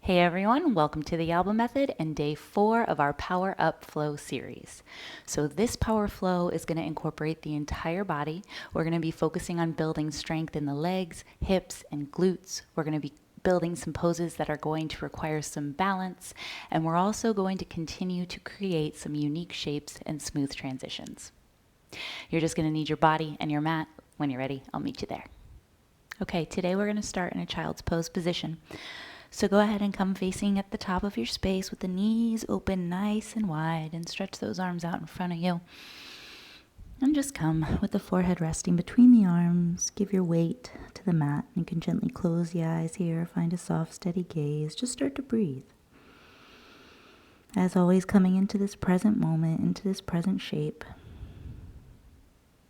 Hey everyone, welcome to the Alba Method and day 4 of our Power Up Flow series. So this Power Flow is going to incorporate the entire body. We're going to be focusing on building strength in the legs, hips, and glutes. We're going to be building some poses that are going to require some balance, and we're also going to continue to create some unique shapes and smooth transitions. You're just going to need your body and your mat. When you're ready, I'll meet you there. Okay, today we're going to start in a child's pose position. So go ahead and come facing at the top of your space with the knees open nice and wide, and stretch those arms out in front of you. And just come with the forehead resting between the arms. Give your weight to the mat. You can gently close the eyes here. Find a soft, steady gaze. Just start to breathe. As always, coming into this present moment, into this present shape.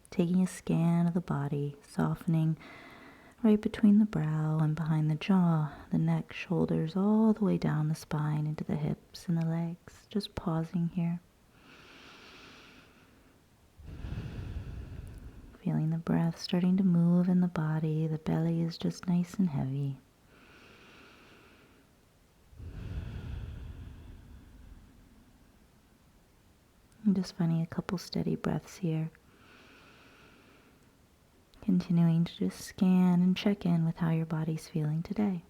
Taking a scan of the body, softening right between the brow and behind the jaw, the neck, shoulders, all the way down the spine into the hips and the legs. Just pausing here. Feeling the breath starting to move in the body. The belly is just nice and heavy. I'm just finding a couple steady breaths here. Continuing to just scan and check in with how your body's feeling today.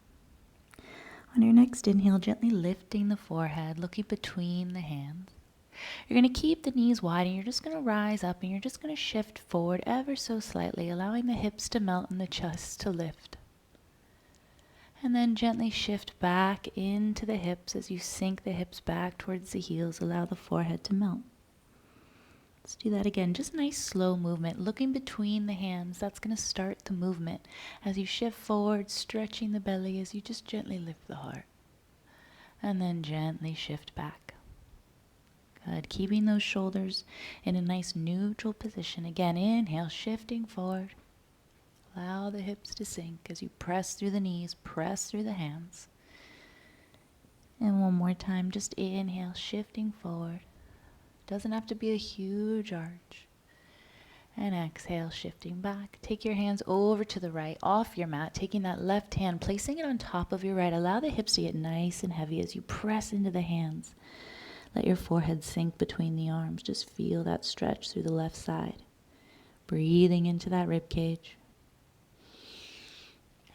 On your next inhale, gently lifting the forehead, looking between the hands. You're going to keep the knees wide and you're just going to rise up and you're just going to shift forward ever so slightly, allowing the hips to melt and the chest to lift. And then gently shift back into the hips as you sink the hips back towards the heels. Allow the forehead to melt. Let's do that again. Just nice slow movement, looking between the hands. That's going to start the movement. As you shift forward, stretching the belly as you just gently lift the heart. And then gently shift back. Good. Keeping those shoulders in a nice neutral position. Again, inhale, shifting forward. Allow the hips to sink as you press through the knees, press through the hands. And one more time, just inhale, shifting forward. Doesn't have to be a huge arch. And exhale, shifting back. Take your hands over to the right, off your mat, taking that left hand, placing it on top of your right. Allow the hips to get nice and heavy as you press into the hands. Let your forehead sink between the arms. Just feel that stretch through the left side. Breathing into that rib cage.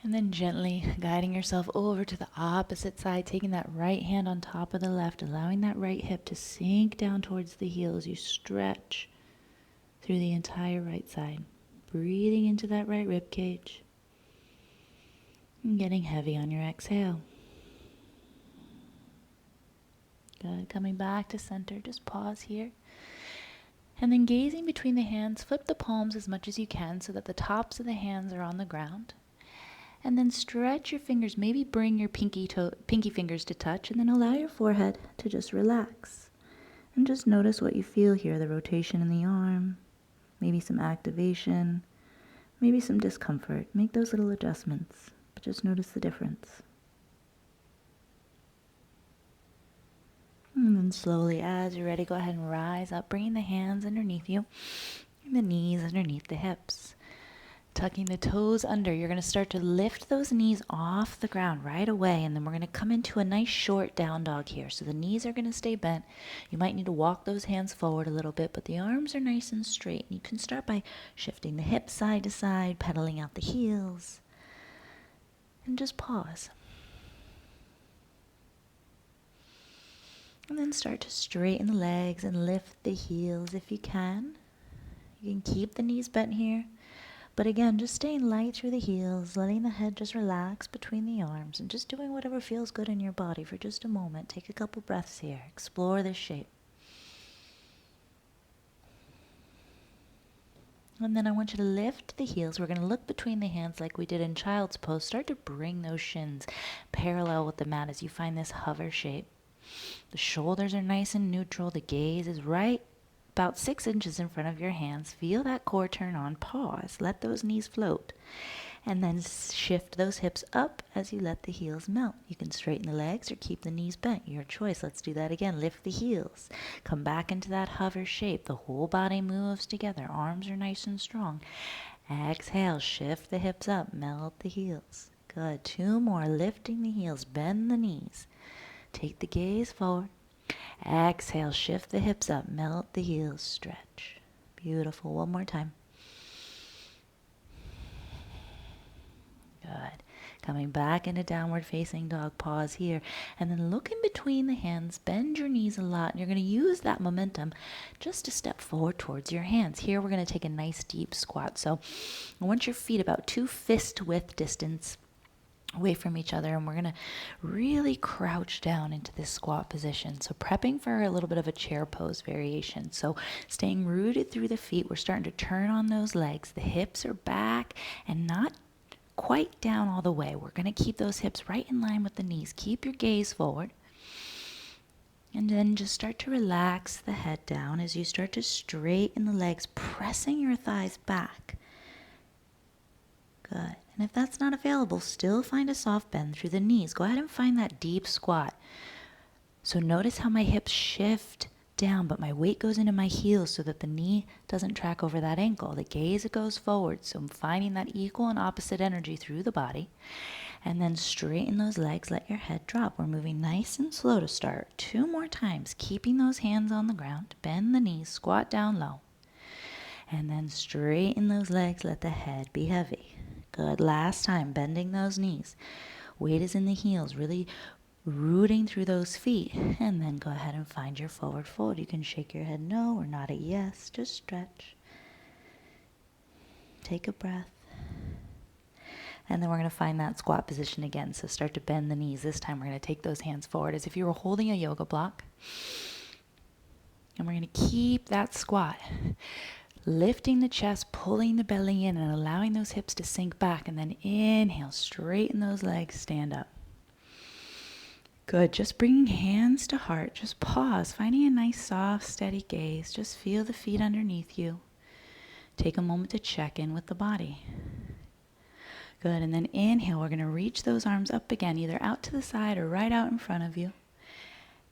And then gently guiding yourself over to the opposite side, taking that right hand on top of the left, allowing that right hip to sink down towards the heel as you stretch through the entire right side. Breathing into that right rib cage. And getting heavy on your exhale. Good. Coming back to center. Just pause here. And then gazing between the hands, flip the palms as much as you can so that the tops of the hands are on the ground. And then stretch your fingers, maybe bring your pinky fingers to touch, and then allow your forehead to just relax. And just notice what you feel here, the rotation in the arm, maybe some activation, maybe some discomfort. Make those little adjustments, but just notice the difference. And then slowly, as you're ready, go ahead and rise up, bringing the hands underneath you, and the knees underneath the hips. Tucking the toes under, you're going to start to lift those knees off the ground right away, and then we're going to come into a nice short down dog here. So the knees are going to stay bent. You might need to walk those hands forward a little bit, but the arms are nice and straight. And you can start by shifting the hips side to side, pedaling out the heels, and just pause. And then start to straighten the legs and lift the heels if you can. You can keep the knees bent here. But again, just staying light through the heels, letting the head just relax between the arms, and just doing whatever feels good in your body for just a moment. Take a couple breaths here. Explore this shape. And then I want you to lift the heels. We're going to look between the hands like we did in child's pose. Start to bring those shins parallel with the mat as you find this hover shape. The shoulders are nice and neutral. The gaze is right about 6 inches in front of your hands. Feel that core turn on. Pause. Let those knees float. And then shift those hips up as you let the heels melt. You can straighten the legs or keep the knees bent. Your choice. Let's do that again. Lift the heels. Come back into that hover shape. The whole body moves together. Arms are nice and strong. Exhale. Shift the hips up. Melt the heels. Good. 2 more. Lifting the heels, bend the knees. Take the gaze forward. Exhale, shift the hips up, melt the heels, stretch. Beautiful. 1 more time. Good. Coming back into downward facing dog, pause here. And then look in between the hands, bend your knees a lot. And you're going to use that momentum just to step forward towards your hands. Here we're going to take a nice deep squat. So I want your feet about 2 fist width distance away from each other, and we're going to really crouch down into this squat position. So prepping for a little bit of a chair pose variation. So staying rooted through the feet, we're starting to turn on those legs. The hips are back and not quite down all the way. We're going to keep those hips right in line with the knees. Keep your gaze forward. And then just start to relax the head down as you start to straighten the legs, pressing your thighs back. Good. And if that's not available, still find a soft bend through the knees. Go ahead and find that deep squat. So notice how my hips shift down, but my weight goes into my heels so that the knee doesn't track over that ankle. The gaze, it goes forward. So I'm finding that equal and opposite energy through the body. And then straighten those legs, let your head drop. We're moving nice and slow to start. 2 more times, keeping those hands on the ground. Bend the knees, squat down low. And then straighten those legs, let the head be heavy. Good. Last time, bending those knees. Weight is in the heels, really rooting through those feet. And then go ahead and find your forward fold. You can shake your head no or nod it yes. Just stretch. Take a breath. And then we're going to find that squat position again. So start to bend the knees. This time we're going to take those hands forward as if you were holding a yoga block. And we're going to keep that squat. Lifting the chest, pulling the belly in, and allowing those hips to sink back. And then inhale, straighten those legs, stand up. Good. Just bringing hands to heart. Just pause, finding a nice, soft, steady gaze. Just feel the feet underneath you. Take a moment to check in with the body. Good. And then inhale, we're going to reach those arms up again, either out to the side or right out in front of you.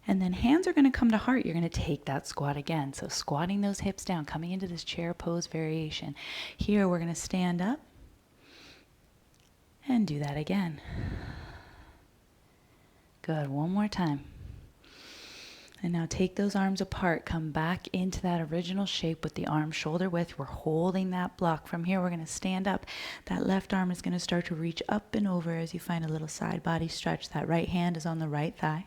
And then hands are going to come to heart. You're going to take that squat again. So squatting those hips down, coming into this chair pose variation. Here we're going to stand up and do that again. Good. 1 more time. And now take those arms apart. Come back into that original shape with the arms shoulder width. We're holding that block. From here, we're going to stand up. That left arm is going to start to reach up and over as you find a little side body stretch. That right hand is on the right thigh.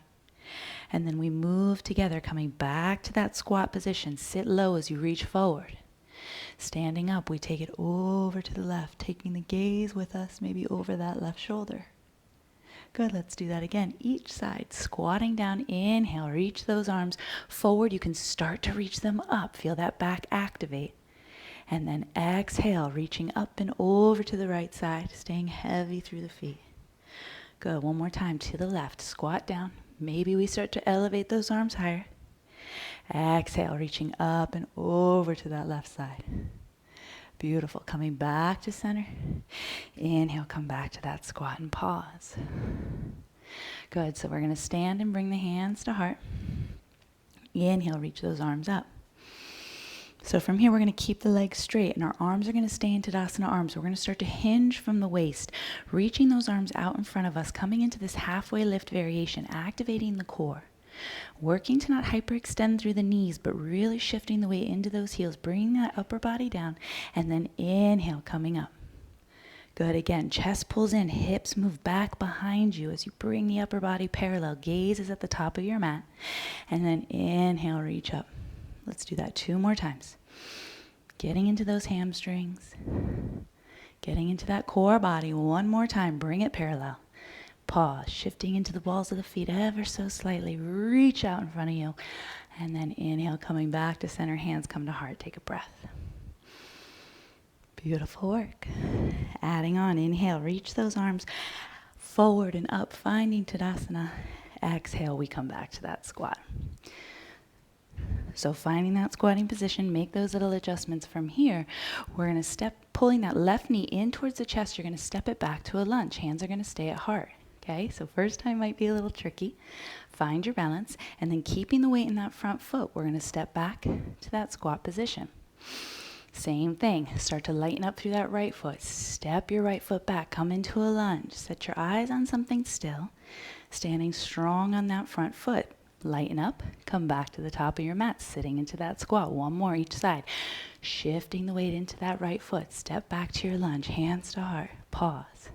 And then we move together, coming back to that squat position. Sit low as you reach forward. Standing up, we take it over to the left, taking the gaze with us, maybe over that left shoulder. Good, let's do that again. Each side, squatting down, inhale, reach those arms forward. You can start to reach them up. Feel that back activate. And then exhale, reaching up and over to the right side, staying heavy through the feet. Good, 1 more time to the left, squat down. Maybe we start to elevate those arms higher. Exhale, reaching up and over to that left side. Beautiful. Coming back to center. Inhale, come back to that squat and pause. Good. So we're going to stand and bring the hands to heart. Inhale, reach those arms up. So from here, we're going to keep the legs straight, and our arms are going to stay in Tadasana arms. We're going to start to hinge from the waist, reaching those arms out in front of us, coming into this halfway lift variation, activating the core. Working to not hyperextend through the knees, but really shifting the weight into those heels, bringing that upper body down, and then inhale, coming up. Good. Again, chest pulls in, hips move back behind you as you bring the upper body parallel. Gaze is at the top of your mat, and then inhale, reach up. Let's do that 2 more times. Getting into those hamstrings, getting into that core body 1 more time. Bring it parallel. Pause, shifting into the balls of the feet ever so slightly. Reach out in front of you. And then inhale, coming back to center. Hands come to heart. Take a breath. Beautiful work. Adding on. Inhale, reach those arms forward and up, finding Tadasana. Exhale, we come back to that squat. So finding that squatting position, make those little adjustments. From here. We're going to step, pulling that left knee in towards the chest. You're going to step it back to a lunge. Hands are going to stay at heart. Okay, so first time might be a little tricky. Find your balance, and then keeping the weight in that front foot, we're going to step back to that squat position. Same thing. Start to lighten up through that right foot. Step your right foot back. Come into a lunge. Set your eyes on something still. Standing strong on that front foot. Lighten up. Come back to the top of your mat. Sitting into that squat. One more each side. Shifting the weight into that right foot. Step back to your lunge. Hands to heart. Pause.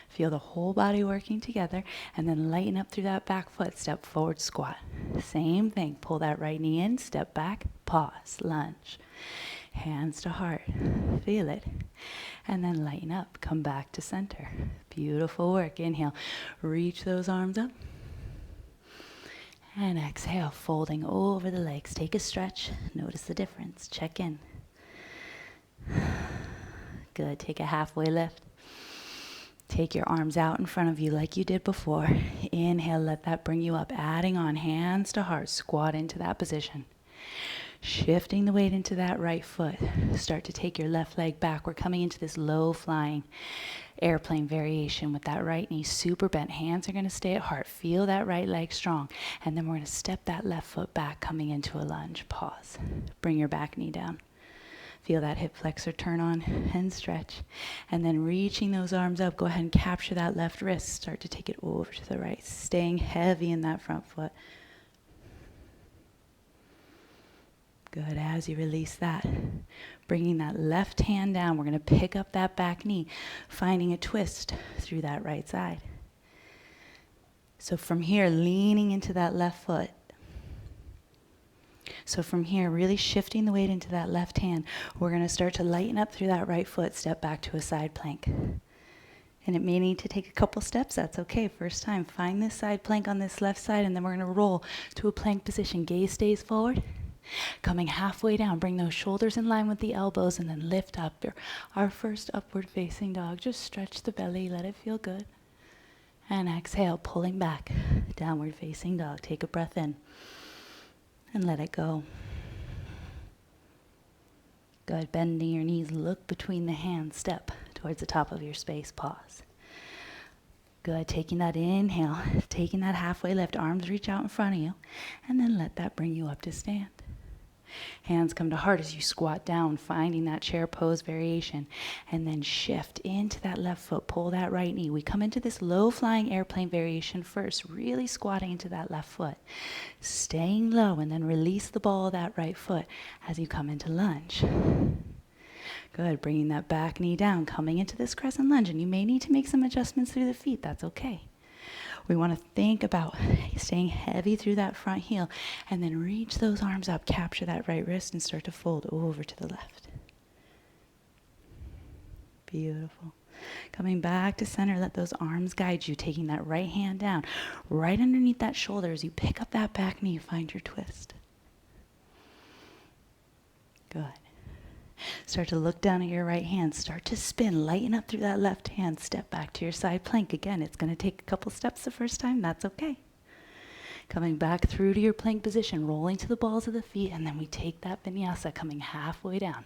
Feel the whole body working together, and then lighten up through that back foot. Step forward, squat. Same thing. Pull that right knee in. Step back. Pause. Lunge. Hands to heart. Feel it. And then lighten up. Come back to center. Beautiful work. Inhale. Reach those arms up. And exhale. Folding over the legs. Take a stretch. Notice the difference. Check in. Good. Take a halfway lift. Take your arms out in front of you like you did before. Inhale. Let that bring you up. Adding on. Hands to heart. Squat into that position. Shifting the weight into that right foot. Start to take your left leg back. We're coming into this low flying airplane variation with that right knee super bent. Hands are going to stay at heart. Feel that right leg strong. And then we're going to step that left foot back, coming into a lunge. Pause. Bring your back knee down. Feel that hip flexor turn on and stretch. And then reaching those arms up, go ahead and capture that left wrist. Start to take it over to the right. Staying heavy in that front foot. Good. As you release that, bringing that left hand down, we're going to pick up that back knee, finding a twist through that right side. So from here, leaning into that left foot. So from here, really shifting the weight into that left hand, we're going to start to lighten up through that right foot, step back to a side plank. And it may need to take a couple steps. That's okay. First time, find this side plank on this left side, and then we're going to roll to a plank position. Gaze stays forward. Coming halfway down, bring those shoulders in line with the elbows, and then lift up. Our first upward facing dog. Just stretch the belly, let it feel good. And exhale, pulling back. Downward facing dog. Take a breath in and let it go. Good. Bending your knees, look between the hands, step towards the top of your space. Pause. Good. Taking that inhale, taking that halfway lift, arms reach out in front of you, and then let that bring you up to stand. Hands come to heart as you squat down, finding that chair pose variation, and then shift into that left foot, pull that right knee. We come into this low flying airplane variation first, really squatting into that left foot, staying low, and then release the ball of that right foot as you come into lunge. Good. Bringing that back knee down, coming into this crescent lunge, and you may need to make some adjustments through the feet. That's okay. We want to think about staying heavy through that front heel, and then reach those arms up, capture that right wrist, and start to fold over to the left. Beautiful. Coming back to center, let those arms guide you, taking that right hand down, right underneath that shoulder as you pick up that back knee, find your twist. Good. Start to look down at your right hand. Start to spin. Lighten up through that left hand. Step back to your side plank. Again, it's going to take a couple steps the first time. That's okay. Coming back through to your plank position. Rolling to the balls of the feet. And then we take that vinyasa coming halfway down.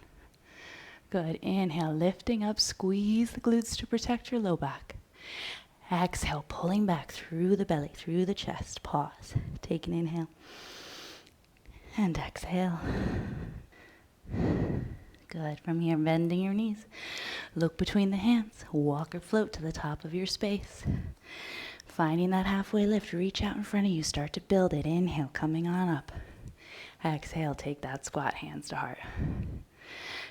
Good. Inhale. Lifting up. Squeeze the glutes to protect your low back. Exhale. Pulling back through the belly, through the chest. Pause. Take an inhale. And exhale. Good. From here, bending your knees. Look between the hands. Walk or float to the top of your space. Finding that halfway lift. Reach out in front of you. Start to build it. Inhale, coming on up. Exhale, take that squat, hands to heart.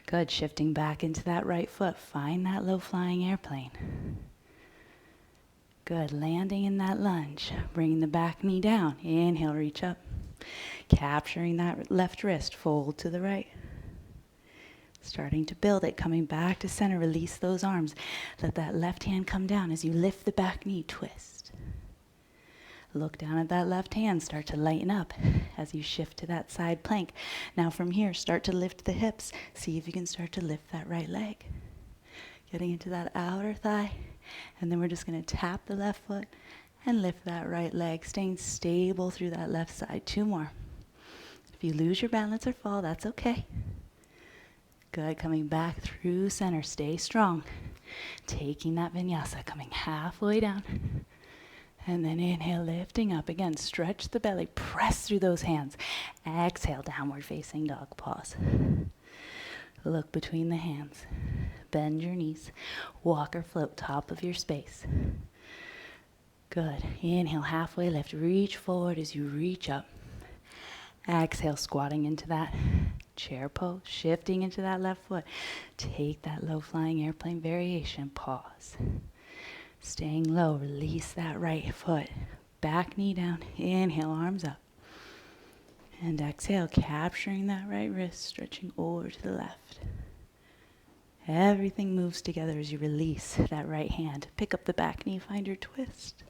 Good. Shifting back into that right foot. Find that low flying airplane. Good. Landing in that lunge. Bringing the back knee down. Inhale, reach up. Capturing that left wrist. Fold to the right. Starting to build it, coming back to center, release those arms. Let that left hand come down as you lift the back knee, twist. Look down at that left hand, start to lighten up as you shift to that side plank. Now from here, start to lift the hips. See if you can start to lift that right leg. Getting into that outer thigh, and then we're just going to tap the left foot and lift that right leg, staying stable through that left side. 2 more. If you lose your balance or fall, that's okay. Good. Coming back through center. Stay strong. Taking that vinyasa. Coming halfway down. And then inhale, lifting up. Again, stretch the belly. Press through those hands. Exhale, downward facing dog. Pause. Look between the hands. Bend your knees. Walk or float top of your space. Good. Inhale, halfway lift. Reach forward as you reach up. Exhale, squatting into that chair pose, shifting into that left foot. Take that low flying airplane variation. Pause. Staying low, release that right foot. Back knee down. Inhale, arms up. And exhale, capturing that right wrist, stretching over to the left. Everything moves together as you release that right hand. Pick up the back knee, find your twist.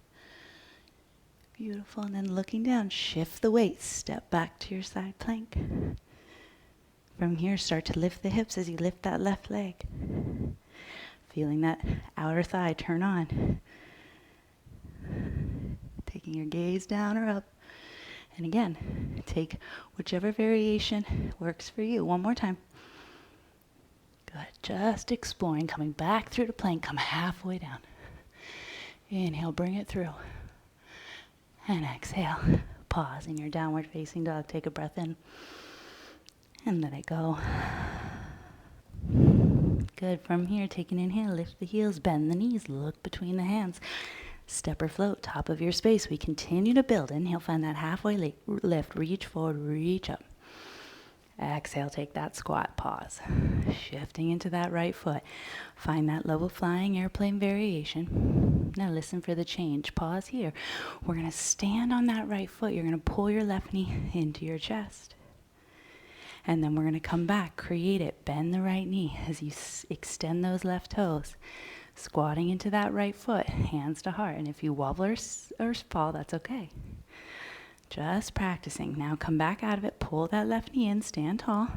Beautiful. And then looking down, shift the weight. Step back to your side plank. From here, start to lift the hips as you lift that left leg. Feeling that outer thigh turn on. Taking your gaze down or up. And again, take whichever variation works for you. One more time. Good. Just exploring, coming back through the plank. Come halfway down. Inhale, bring it through. And exhale. Pause in your downward facing dog. Take a breath in. And let it go. Good. From here, take an inhale. Lift the heels. Bend the knees. Look between the hands. Step or float. Top of your space. We continue to build. Inhale. Find that halfway lift. Reach forward. Reach up. Exhale. Take that squat. Pause. Shifting into that right foot. Find that low flying airplane variation. Now listen for the change. Pause here. We're going to stand on that right foot. You're going to pull your left knee into your chest. And then we're going to come back, create it, bend the right knee as you extend those left toes. Squatting into that right foot, hands to heart. And if you wobble or fall, that's okay. Just practicing. Now come back out of it, pull that left knee in, stand tall.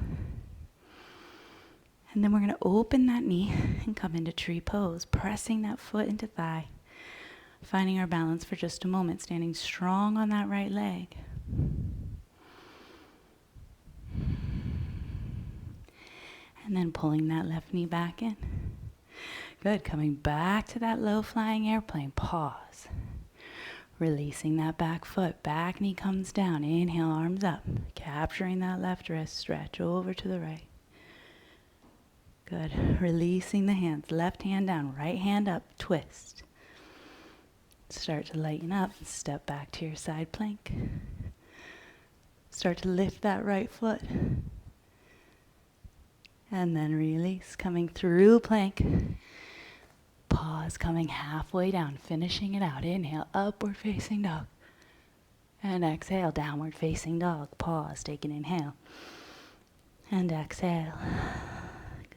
And then we're going to open that knee and come into tree pose, pressing that foot into thigh. Finding our balance for just a moment, standing strong on that right leg. And then pulling that left knee back in. Good. Coming back to that low flying airplane. Pause. Releasing that back foot. Back knee comes down. Inhale, arms up. Capturing that left wrist. Stretch over to the right. Good. Releasing the hands. Left hand down. Right hand up. Twist. Start to lighten up. Step back to your side plank. Start to lift that right foot. And then release, coming through plank. Pause, coming halfway down, finishing it out. Inhale, upward facing dog. And exhale, downward facing dog. Pause, take an inhale. And exhale.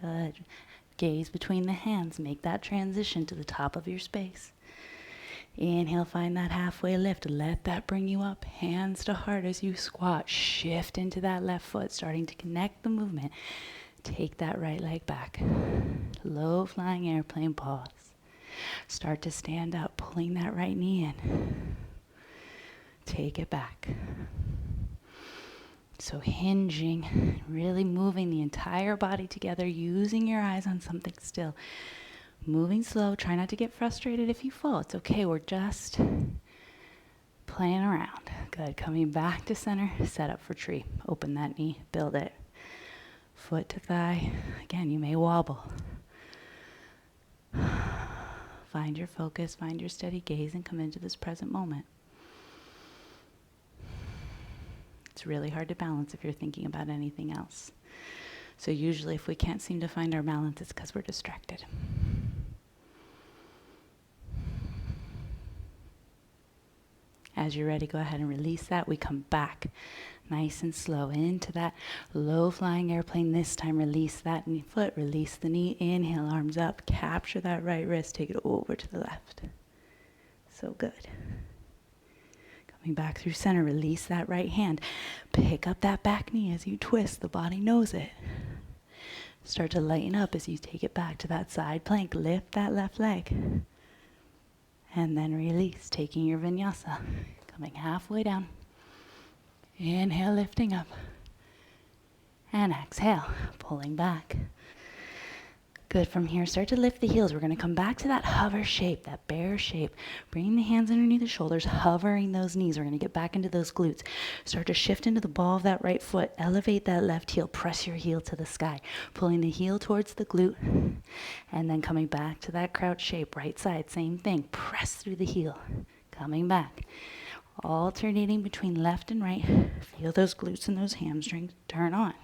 Good. Gaze between the hands. Make that transition to the top of your space. Inhale, find that halfway lift. Let that bring you up. Hands to heart as you squat. Shift into that left foot, starting to connect the movement. Take that right leg back. Low flying airplane, pause. Start to stand up, pulling that right knee in. Take it back. So hinging, really moving the entire body together, using your eyes on something still. Moving slow, try not to get frustrated if you fall. It's okay, we're just playing around. Good, coming back to center, set up for tree. Open that knee, build it. Foot to thigh. Again, you may wobble. Find your focus, find your steady gaze, and come into this present moment. It's really hard to balance if you're thinking about anything else. So usually if we can't seem to find our balance, it's because we're distracted. As you're ready, go ahead and release that. We come back nice and slow into that low flying airplane. This time, release that knee foot, release the knee. Inhale, arms up, capture that right wrist, take it over to the left. So good. Coming back through center, release that right hand. Pick up that back knee as you twist. The body knows it. Start to lighten up as you take it back to that side plank. Lift that left leg. And then release, taking your vinyasa. Coming halfway down. Inhale, lifting up. And exhale, pulling back. Good. From here, start to lift the heels. We're going to come back to that hover shape, that bear shape. Bringing the hands underneath the shoulders, hovering those knees. We're going to get back into those glutes. Start to shift into the ball of that right foot. Elevate that left heel. Press your heel to the sky. Pulling the heel towards the glute. And then coming back to that crouch shape. Right side, same thing. Press through the heel. Coming back. Alternating between left and right. Feel those glutes and those hamstrings turn on.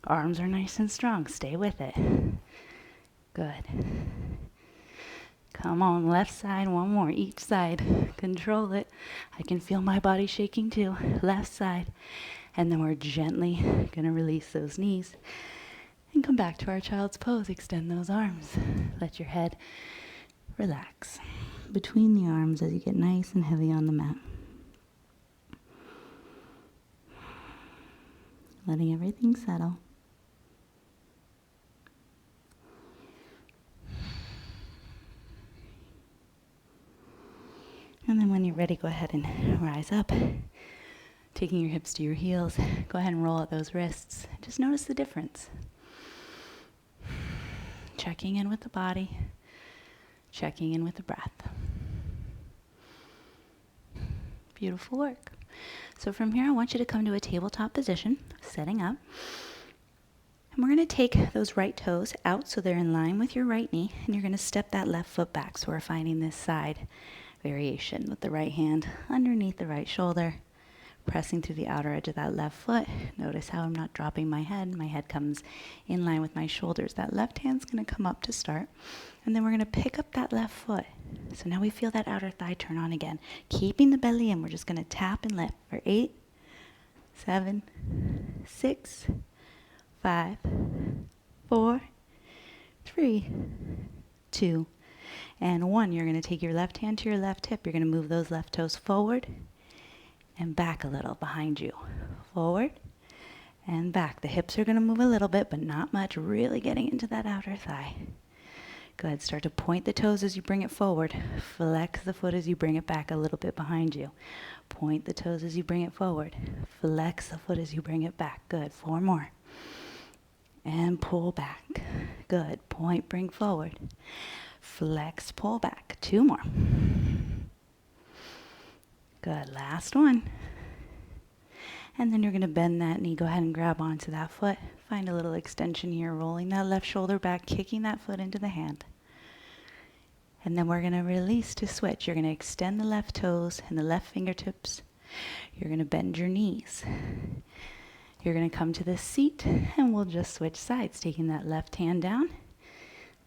Arms are nice and strong. Stay with it. Good. Come on, left side, one more, each side. Control it. I can feel my body shaking too. Left side. And then we're gently gonna release those knees and come back to our child's pose. Extend those arms. Let your head relax between the arms as you get nice and heavy on the mat. Letting everything settle. And then when you're ready, go ahead and rise up. Taking your hips to your heels, go ahead and roll out those wrists. Just notice the difference. Checking in with the body, checking in with the breath. Beautiful work. So from here, I want you to come to a tabletop position, setting up. And we're going to take those right toes out so they're in line with your right knee, and you're going to step that left foot back. So we're finding this side variation with the right hand underneath the right shoulder, pressing through the outer edge of that left foot. Notice how I'm not dropping my head. My head comes in line with my shoulders. That left hand's going to come up to start, and then we're going to pick up that left foot. So now we feel that outer thigh turn on again. Keeping the belly in, we're just going to tap and lift for 8, 7, 6, 5, 4, 3, 2, and 1. You're going to take your left hand to your left hip. You're going to move those left toes forward and back a little behind you. Forward and back. The hips are going to move a little bit, but not much. Really getting into that outer thigh. Good. Start to point the toes as you bring it forward. Flex the foot as you bring it back a little bit behind you. Point the toes as you bring it forward. Flex the foot as you bring it back. Good. 4 more. And pull back. Good. Point, bring forward. Flex, pull back. 2 more. Good. Last one. And then you're going to bend that knee. Go ahead and grab onto that foot. Find a little extension here. Rolling that left shoulder back, kicking that foot into the hand. And then we're going to release to switch. You're going to extend the left toes and the left fingertips. You're going to bend your knees. You're going to come to this seat, and we'll just switch sides, taking that left hand down.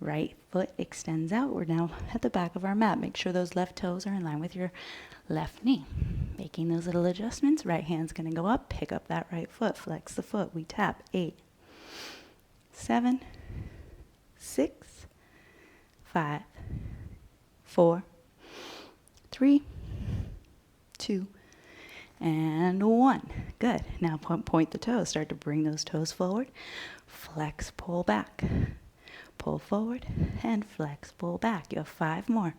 Right foot extends out. We're now at the back of our mat. Make sure those left toes are in line with your left knee. Making those little adjustments. Right hand's going to go up. Pick up that right foot. Flex the foot. We tap. 8, 7, 6, 5, 4, 3, 2, and 1. Good. Now point the toes. Start to bring those toes forward. Flex, pull back. Pull forward and flex, pull back. You have 5 more.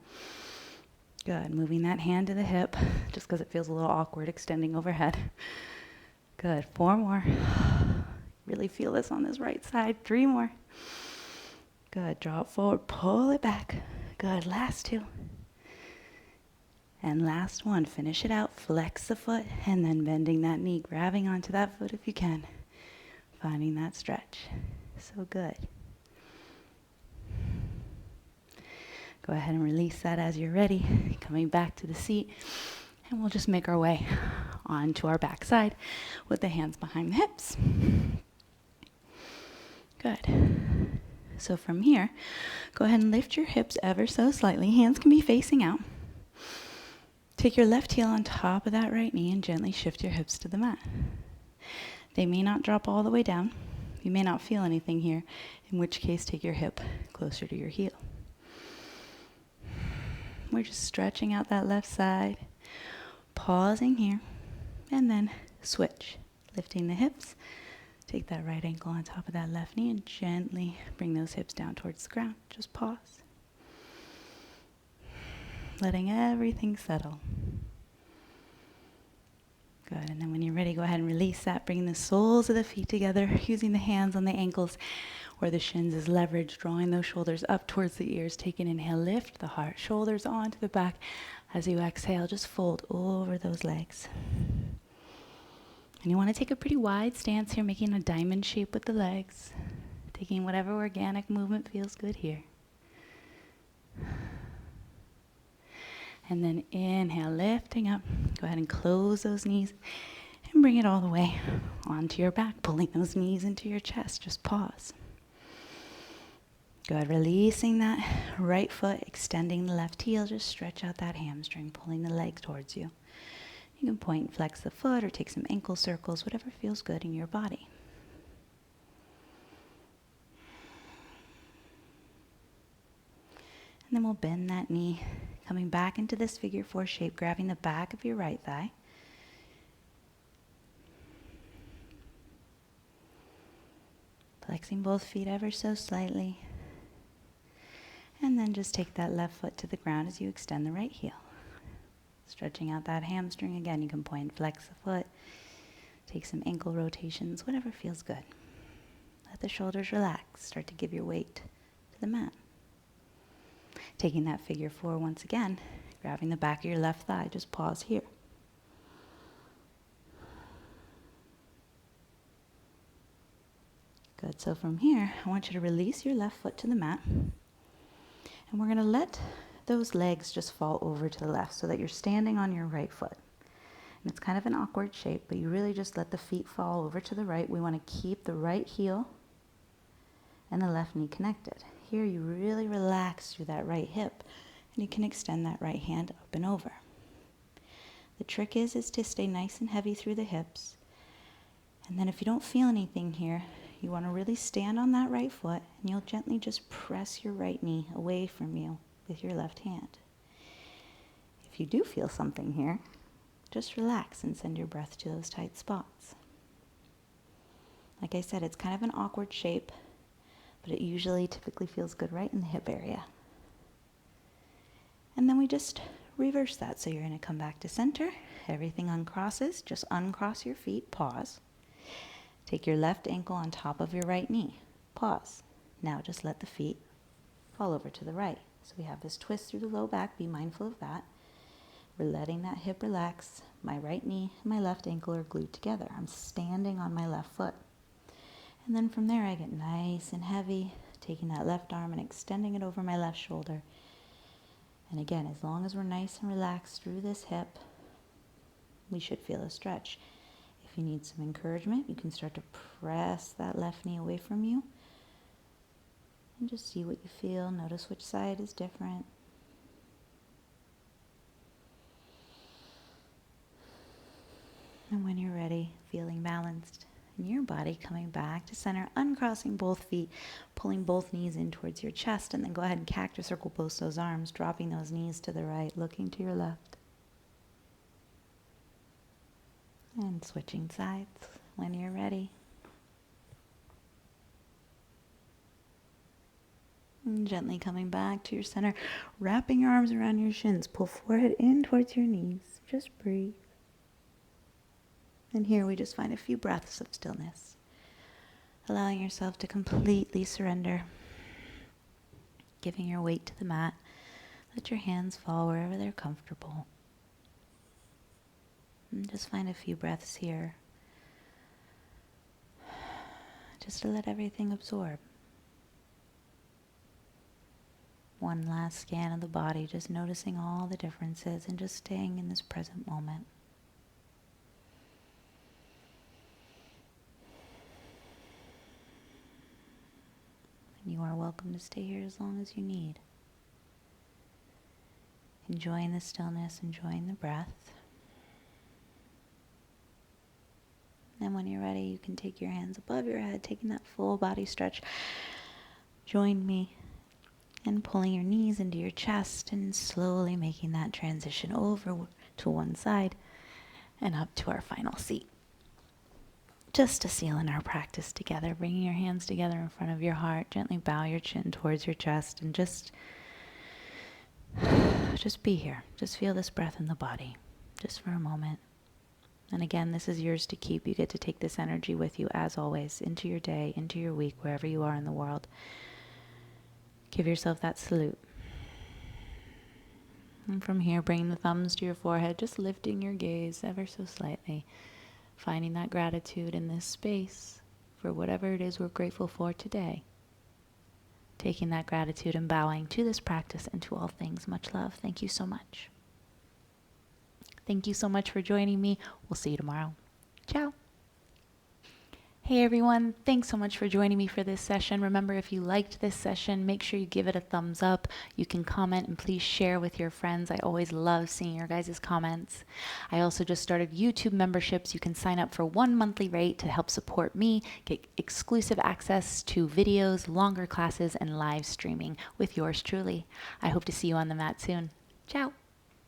Good. Moving that hand to the hip just because it feels a little awkward extending overhead. Good. 4 more. Really feel this on this right side. 3 more. Good. Draw it forward. Pull it back. Good. Last 2. And last one. Finish it out. Flex the foot and then bending that knee. Grabbing onto that foot if you can. Finding that stretch. So good. Go ahead and release that as you're ready. Coming back to the seat. And we'll just make our way onto our back side with the hands behind the hips. Good. So from here, go ahead and lift your hips ever so slightly. Hands can be facing out. Take your left heel on top of that right knee and gently shift your hips to the mat. They may not drop all the way down. You may not feel anything here, in which case take your hip closer to your heel. We're just stretching out that left side, pausing here, and then switch. Lifting the hips, take that right ankle on top of that left knee and gently bring those hips down towards the ground. Just pause. Letting everything settle. Good, and then when you're ready, go ahead and release that. Bring the soles of the feet together, using the hands on the ankles. or the shins as leverage, drawing those shoulders up towards the ears. Take an inhale, lift the heart, shoulders onto the back. As you exhale, just fold over those legs. And you want to take a pretty wide stance here, making a diamond shape with the legs, taking whatever organic movement feels good here. And then inhale, lifting up. Go ahead and close those knees and bring it all the way onto your back, pulling those knees into your chest. Just pause. Go ahead, releasing that right foot, extending the left heel. Just stretch out that hamstring, pulling the leg towards you. You can point and flex the foot or take some ankle circles, whatever feels good in your body. And then we'll bend that knee, coming back into this figure four shape, grabbing the back of your right thigh. Flexing both feet ever so slightly. And then just take that left foot to the ground as you extend the right heel. Stretching out that hamstring again. You can point and flex the foot. Take some ankle rotations, whatever feels good. Let the shoulders relax. Start to give your weight to the mat. Taking that figure four once again, grabbing the back of your left thigh. Just pause here. Good. So from here, I want you to release your left foot to the mat. And we're going to let those legs just fall over to the left so that you're standing on your right foot. And it's kind of an awkward shape, but you really just let the feet fall over to the right. We want to keep the right heel and the left knee connected. Here you really relax through that right hip, and you can extend that right hand up and over. The trick is to stay nice and heavy through the hips. And then if you don't feel anything here, you want to really stand on that right foot, and you'll gently just press your right knee away from you with your left hand. If you do feel something here, just relax and send your breath to those tight spots. Like I said, it's kind of an awkward shape, but it usually typically feels good right in the hip area. And then we just reverse that. So you're going to come back to center. Everything uncrosses. Just uncross your feet. Pause. Take your left ankle on top of your right knee. Pause. Now just let the feet fall over to the right. So we have this twist through the low back. Be mindful of that. We're letting that hip relax. My right knee and my left ankle are glued together. I'm standing on my left foot. And then from there I get nice and heavy, taking that left arm and extending it over my left shoulder. And again, as long as we're nice and relaxed through this hip, we should feel a stretch. If you need some encouragement, you can start to press that left knee away from you. And just see what you feel. Notice which side is different. And when you're ready, feeling balanced in your body, coming back to center, uncrossing both feet, pulling both knees in towards your chest, and then go ahead and cactus circle pose those arms, dropping those knees to the right, looking to your left. And switching sides when you're ready. And gently coming back to your center, wrapping your arms around your shins, pull forehead in towards your knees. Just breathe. And here we just find a few breaths of stillness, allowing yourself to completely surrender, giving your weight to the mat. Let your hands fall wherever they're comfortable. And just find a few breaths here, just to let everything absorb. One last scan of the body, just noticing all the differences and just staying in this present moment. And you are welcome to stay here as long as you need. Enjoying the stillness, enjoying the breath. And when you're ready, you can take your hands above your head, taking that full body stretch. Join me in pulling your knees into your chest and slowly making that transition over to one side and up to our final seat. Just to seal in our practice together, bringing your hands together in front of your heart, gently bow your chin towards your chest and just be here. Just feel this breath in the body, just for a moment. And again, this is yours to keep. You get to take this energy with you as always into your day, into your week, wherever you are in the world. Give yourself that salute. And from here, bring the thumbs to your forehead, just lifting your gaze ever so slightly, finding that gratitude in this space for whatever it is we're grateful for today. Taking that gratitude and bowing to this practice and to all things. Much love. Thank you so much. Thank you so much for joining me. We'll see you tomorrow. Ciao. Hey everyone, thanks so much for joining me for this session. Remember, if you liked this session, make sure you give it a thumbs up. You can comment and please share with your friends. I always love seeing your guys' comments. I also just started YouTube memberships. You can sign up for 1 monthly rate to help support me, get exclusive access to videos, longer classes, and live streaming with yours truly. I hope to see you on the mat soon. Ciao.